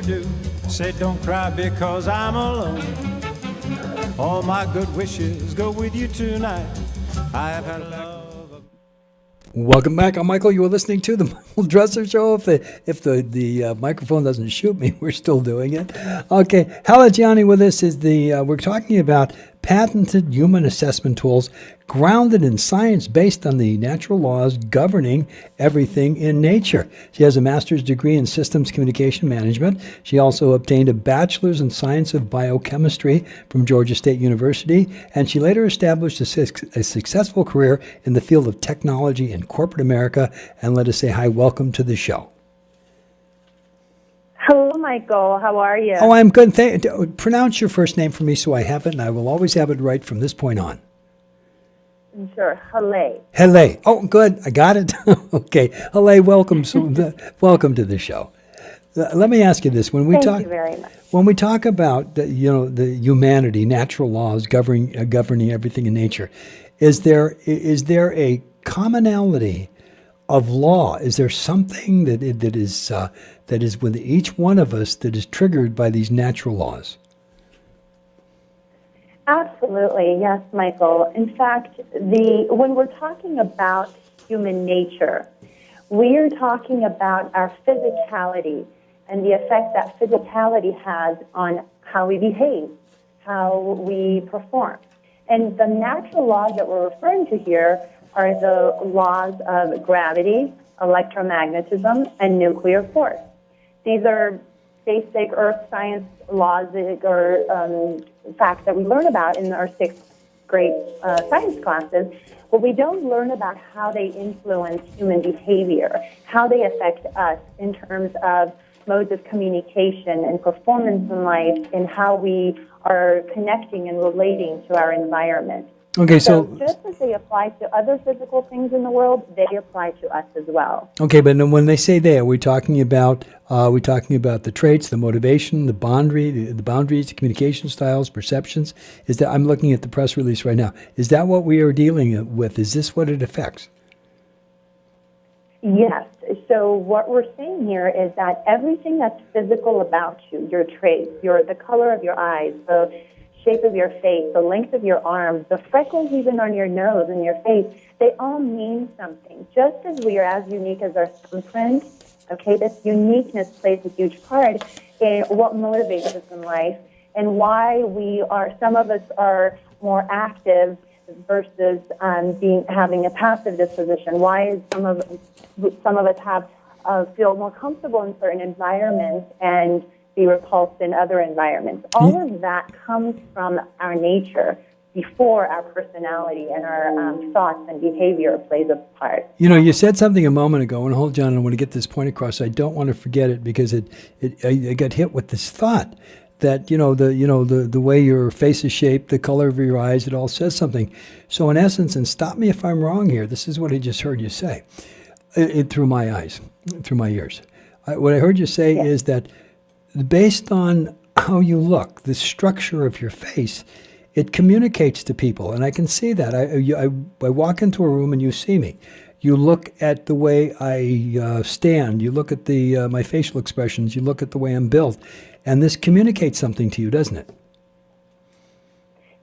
do. Say don't cry because I'm alone. All my good wishes go with you tonight. I have had love. Welcome back. I'm Michael. You are listening to the Michael Dresser Show. If the microphone doesn't shoot me, we're still doing it. Okay, Haleh Gianni with us is we're talking about patented human assessment tools grounded in science based on the natural laws governing everything in nature. She has a master's degree in systems communication management. She also obtained a bachelor's in science of biochemistry from Georgia State University, and she later established a successful career in the field of technology in corporate America. And let us say hi, welcome to the show. Hello, Michael. How are you? Oh, I'm good. Pronounce your first name for me so I have it, and I will always have it right from this point on. Sure. Haleh. Haleh. Oh, good. I got it. Okay. Haleh, welcome. Welcome to the show. Let me ask you this: Thank you very much. When we talk about the humanity, natural laws governing everything in nature, is there a commonality of law? Is there something that is with each one of us that is triggered by these natural laws? Absolutely, yes, Michael. In fact, when we're talking about human nature, we are talking about our physicality and the effect that physicality has on how we behave, how we perform. And the natural laws that we're referring to here are the laws of gravity, electromagnetism, and nuclear force. These are basic earth science laws or facts that we learn about in our sixth grade science classes, but we don't learn about how they influence human behavior, how they affect us in terms of modes of communication and performance in life, and how we are connecting and relating to our environment. Okay, so just as they apply to other physical things in the world, they apply to us as well. Okay, but when they say they, are we talking about the traits, the motivation, the boundaries, the communication styles, perceptions? Is that I'm looking at the press release right now? Is that what we are dealing with? Is this what it affects? Yes. So what we're saying here is that everything that's physical about you, your traits, the color of your eyes, the shape of your face, the length of your arms, the freckles even on your nose and your face, they all mean something. Just as we are as unique as our thumbprint, okay, this uniqueness plays a huge part in what motivates us in life and why some of us are more active versus having a passive disposition. Why is some of us feel more comfortable in certain environments and be repulsed in other environments. All of that comes from our nature before our personality and our thoughts and behavior plays a part. You said something a moment ago, and hold on, I want to get this point across. I don't want to forget it because I got hit with this thought that the way your face is shaped, the color of your eyes, it all says something. So in essence, and stop me if I'm wrong here, this is what I just heard you say, through my eyes, through my ears. What I heard you say is that based on how you look, the structure of your face, it communicates to people, and I can see that. I walk into a room and you see me. You look at the way I stand. You look at my facial expressions. You look at the way I'm built, and this communicates something to you, doesn't it?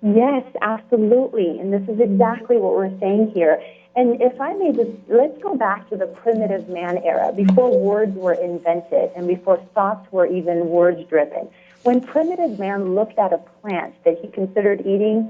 Yes, absolutely, and this is exactly what we're saying here. And if I may let's go back to the primitive man era, before words were invented and before thoughts were even words-driven. When primitive man looked at a plant that he considered eating,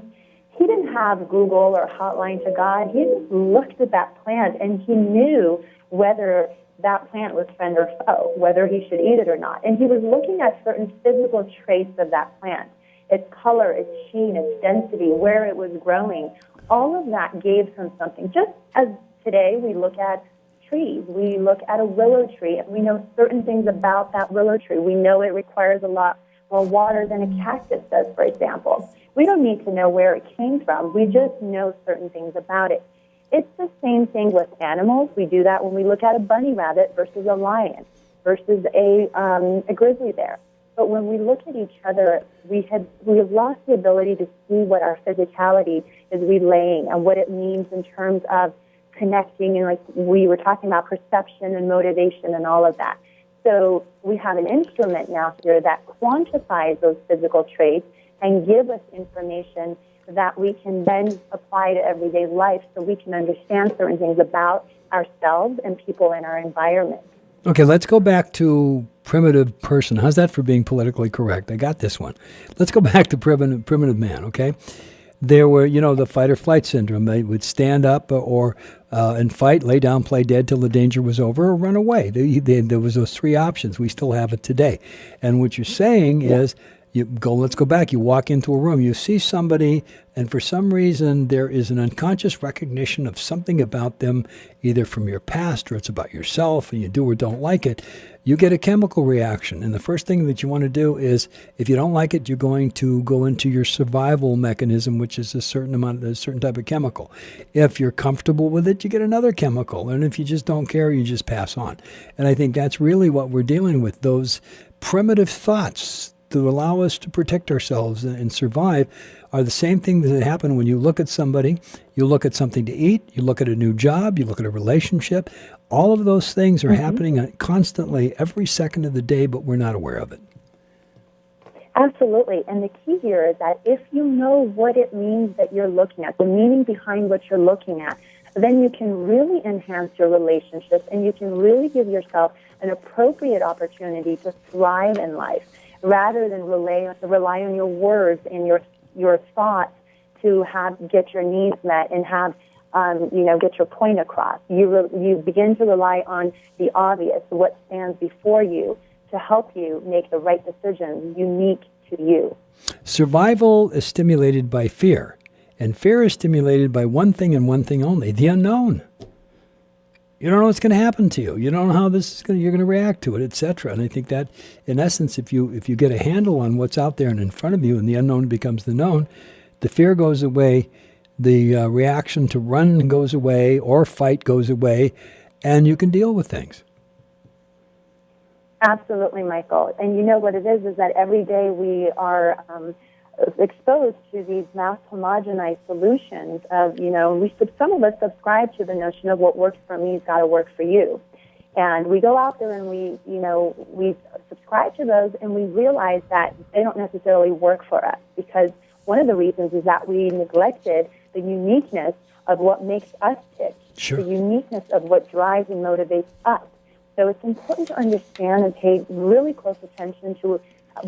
he didn't have Google or hotline to God. He just looked at that plant and he knew whether that plant was friend or foe, whether he should eat it or not. And he was looking at certain physical traits of that plant, its color, its sheen, its density, where it was growing. All of that gave him something. Just as today we look at trees, we look at a willow tree, and we know certain things about that willow tree. We know it requires a lot more water than a cactus does, for example. We don't need to know where it came from. We just know certain things about it. It's the same thing with animals. We do that when we look at a bunny rabbit versus a lion versus a grizzly bear. But when we look at each other, we have lost the ability to see what our physicality is relaying and what it means in terms of connecting, and like we were talking about perception and motivation and all of that. So we have an instrument now here that quantifies those physical traits and give us information that we can then apply to everyday life so we can understand certain things about ourselves and people in our environment. Okay, let's go back to primitive person. How's that for being politically correct? I got this one. Let's go back to primitive man, okay? There were, the fight or flight syndrome. They would stand up and fight, lay down, play dead till the danger was over, or run away. There was those three options. We still have it today. And what you're saying is, let's go back. You walk into a room, you see somebody, and for some reason there is an unconscious recognition of something about them, either from your past or it's about yourself, and you do or don't like it. You get a chemical reaction. And the first thing that you want to do is, if you don't like it, you're going to go into your survival mechanism, which is a certain type of chemical. If you're comfortable with it, you get another chemical. And if you just don't care, you just pass on. And I think that's really what we're dealing with, those primitive thoughts to allow us to protect ourselves and survive are the same things that happen when you look at somebody, you look at something to eat, you look at a new job, you look at a relationship. All of those things are happening constantly every second of the day, but we're not aware of it. Absolutely. And the key here is that if you know what it means that you're looking at, the meaning behind what you're looking at, then you can really enhance your relationship and you can really give yourself an appropriate opportunity to thrive in life, rather than rely on your words and your thoughts to get your needs met and have get your point across. You begin to rely on the obvious, what stands before you, to help you make the right decisions unique to you. Survival is stimulated by fear, and fear is stimulated by one thing and one thing only: the unknown. You don't know what's going to happen to you. You don't know how you're going to react to it, etc. And I think that, in essence, if you get a handle on what's out there and in front of you, and the unknown becomes the known, the fear goes away, the reaction to run goes away or fight goes away, and you can deal with things. Absolutely, Michael. And you know what it is that every day we are exposed to these mass homogenized solutions of, some of us subscribe to the notion of what works for me has got to work for you. And we go out there and we subscribe to those, and we realize that they don't necessarily work for us, because one of the reasons is that we neglected the uniqueness of what makes us tick, Sure. the uniqueness of what drives and motivates us. So it's important to understand and pay really close attention to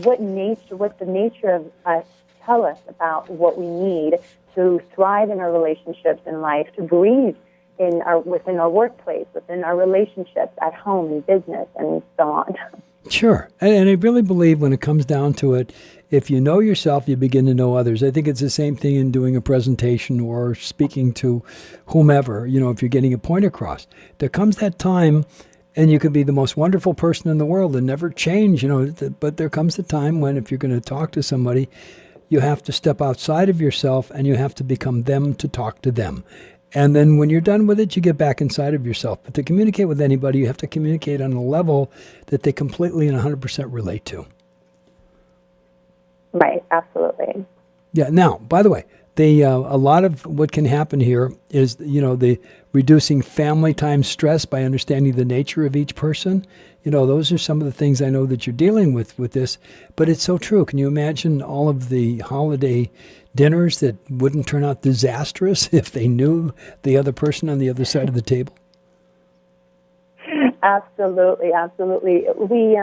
what the nature of us tell us about what we need to thrive in our relationships in life, to breathe within our workplace, within our relationships at home and business, and so on. Sure. And I really believe when it comes down to it, if you know yourself, you begin to know others. I think it's the same thing in doing a presentation or speaking to whomever, if you're getting a point across. There comes that time, and you could be the most wonderful person in the world and never change, but there comes a time when, if you're going to talk to somebody, you have to step outside of yourself and you have to become them to talk to them. And then when you're done with it, you get back inside of yourself. But to communicate with anybody, you have to communicate on a level that they completely and 100% relate to. Right, absolutely. Yeah. Now, by the way, a lot of what can happen here is, the reducing family time stress by understanding the nature of each person. Those are some of the things I know that you're dealing with this. But it's so true. Can you imagine all of the holiday dinners that wouldn't turn out disastrous if they knew the other person on the other side of the table? Absolutely, absolutely. We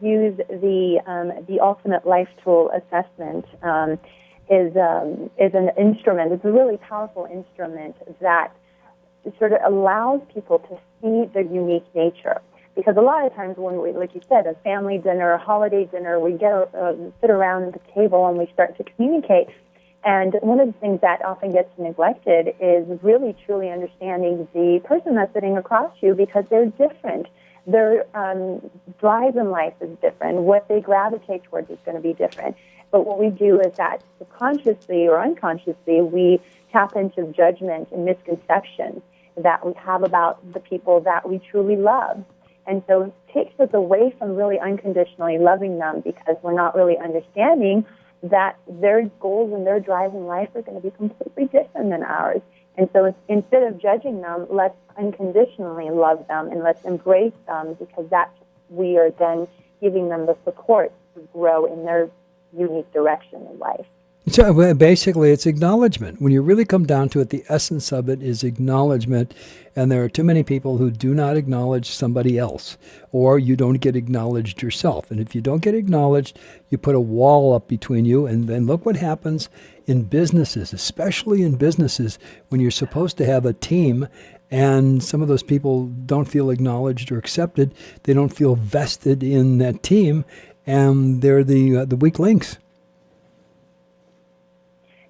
use the Ultimate Life Tool Assessment is an instrument. It's a really powerful instrument that sort of allows people to see their unique nature. Because a lot of times when we, like you said, a family dinner, a holiday dinner, we sit around the table and we start to communicate. And one of the things that often gets neglected is really truly understanding the person that's sitting across you, because they're different. Their drive in life is different. What they gravitate towards is going to be different. But what we do is that subconsciously or unconsciously, we tap into judgment and misconceptions that we have about the people that we truly love. And so it takes us away from really unconditionally loving them, because we're not really understanding that their goals and their drive in life are going to be completely different than ours. And so instead of judging them, let's unconditionally love them and let's embrace them, because that's we are then giving them the support to grow in their unique direction in life. So basically, it's acknowledgement. When you really come down to it, the essence of it is acknowledgement. And there are too many people who do not acknowledge somebody else, or you don't get acknowledged yourself. And if you don't get acknowledged, you put a wall up between you. And then look what happens in businesses, especially in businesses, when you're supposed to have a team and some of those people don't feel acknowledged or accepted. They don't feel vested in that team, and they're the weak links.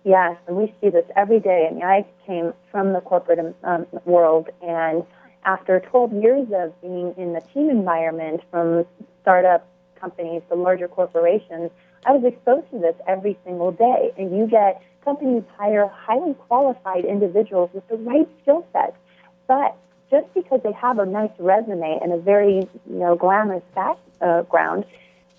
Yes, and we see this every day. I mean, I came from the corporate world, and after 12 years of being in the team environment, from startup companies to larger corporations, I was exposed to this every single day. And you get companies hire highly qualified individuals with the right skill sets, but just because they have a nice resume and a very glamorous background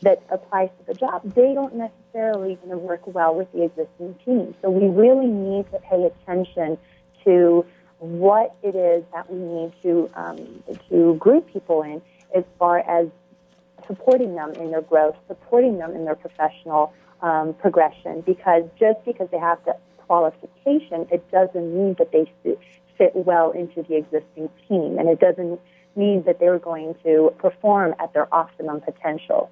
that applies to the job, they don't necessarily going to work well with the existing team. So we really need to pay attention to what it is that we need to group people in, as far as supporting them in their growth, supporting them in their professional progression. Because just because they have the qualification, it doesn't mean that they fit well into the existing team, and it doesn't mean that they're going to perform at their optimum potential.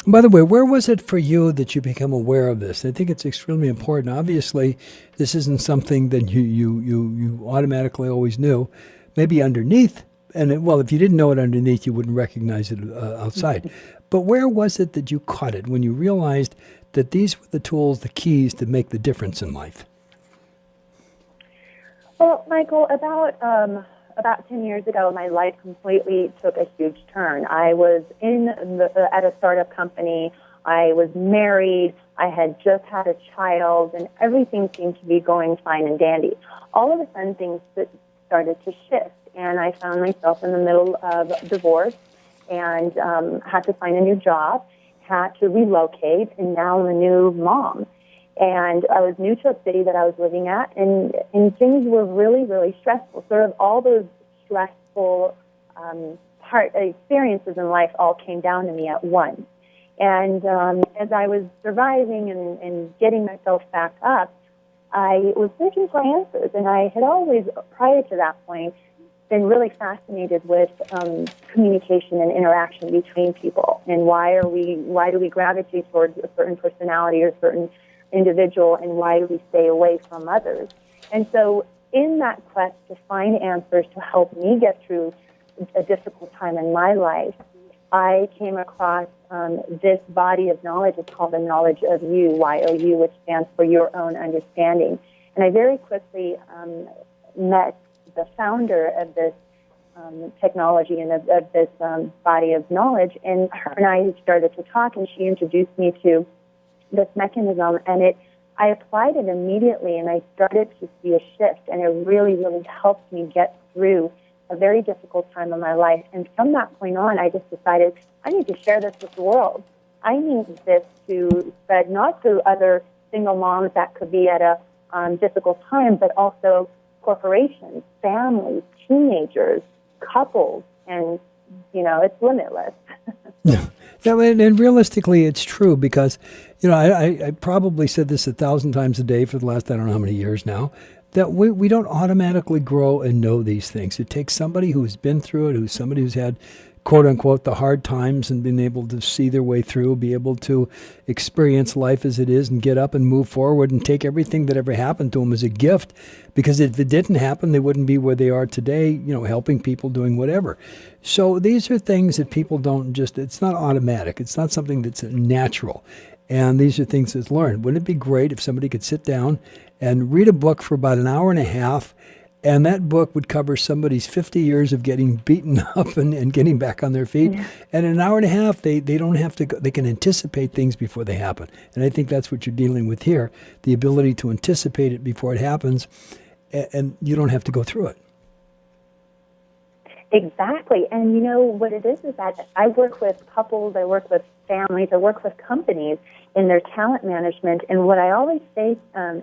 By the way, where was it for you that you become aware of this? I think it's extremely important. Obviously, this isn't something that you automatically always knew. Maybe underneath, and if you didn't know it underneath, you wouldn't recognize it outside. But where was it that you caught it when you realized that these were the tools, the keys to make the difference in life? Well, Michael, about 10 years ago, my life completely took a huge turn. I was at a startup company. I was married. I had just had a child, and everything seemed to be going fine and dandy. All of a sudden, things started to shift, and I found myself in the middle of divorce and had to find a new job, had to relocate, and now I'm a new mom. And I was new to a city that I was living at, and things were really, really stressful. Sort of all those stressful experiences in life all came down to me at once. And as I was surviving and getting myself back up, I was searching for answers. And I had always, prior to that point, been really fascinated with communication and interaction between people. And why do we gravitate towards a certain personality or a certain individual, and why do we stay away from others? And so in that quest to find answers to help me get through a difficult time in my life, I came across this body of knowledge. It's called the Knowledge of You, YOU, which stands for Your Own Understanding. And I very quickly met the founder of this technology and of this body of knowledge, and her and I started to talk, and she introduced me to this mechanism, and I applied it immediately, and I started to see a shift, and it really, really helped me get through a very difficult time in my life. And from that point on, I just decided I need to share this with the world. I need this to spread not to other single moms that could be at a difficult time, but also corporations, families, teenagers, couples, and, it's limitless. Yeah, and realistically, it's true because, I probably said this 1,000 times a day for the last, I don't know how many years now, that we don't automatically grow and know these things. It takes somebody who's been through it, somebody who's had, quote unquote, the hard times and been able to see their way through, be able to experience life as it is and get up and move forward and take everything that ever happened to them as a gift. Because if it didn't happen, they wouldn't be where they are today, helping people, doing whatever. So these are things that people don't it's not automatic. It's not something that's natural. And these are things that's learned. Wouldn't it be great if somebody could sit down and read a book for about an hour and a half, and that book would cover somebody's 50 years of getting beaten up and getting back on their feet. Yeah. And in an hour and a half, they don't have to they can anticipate things before they happen. And I think that's what you're dealing with here, the ability to anticipate it before it happens, and you don't have to go through it. Exactly. And what it is that I work with couples, I work with families, I work with companies in their talent management. And what I always say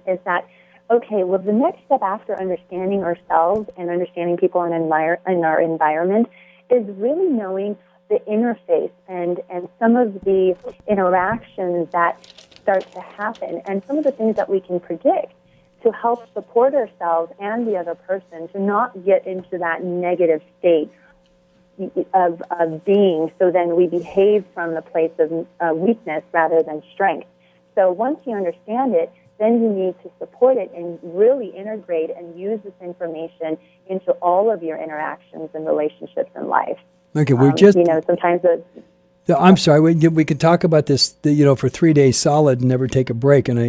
is that, okay, well, the next step after understanding ourselves and understanding people in our environment is really knowing the interface and some of the interactions that start to happen and some of the things that we can predict to help support ourselves and the other person to not get into that negative state of being, so then we behave from the place of weakness rather than strength. So once you understand it, then you need to support it and really integrate and use this information into all of your interactions and relationships in life. Okay, we're just... sometimes I'm sorry, we could talk about this, for 3 days solid and never take a break, and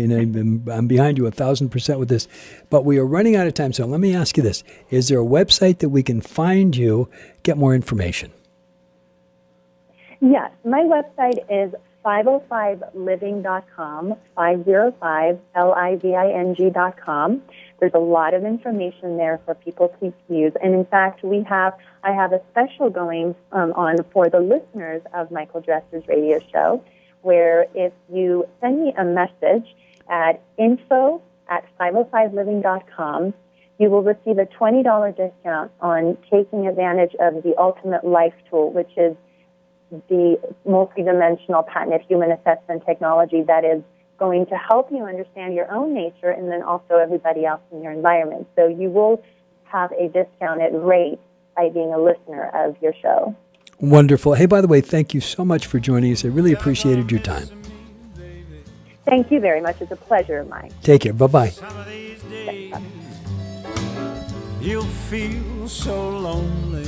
I'm behind you 1,000% with this, but we are running out of time, so let me ask you this. Is there a website that we can find you, get more information? Yes, my website is 505living.com, 505living.com. There's a lot of information there for people to use. And in fact, I have a special going on for the listeners of Michael Dresser's radio show, where if you send me a message at info@505living.com, you will receive a $20 discount on taking advantage of the Ultimate Life Tool, which is the multidimensional patented human assessment technology that is going to help you understand your own nature and then also everybody else in your environment. So you will have a discounted rate by being a listener of your show. Wonderful. Hey, by the way, thank you so much for joining us. I really appreciated your time. Thank you very much. It's a pleasure of mine. Take care. Bye-bye. Some of these days, you'll feel so lonely.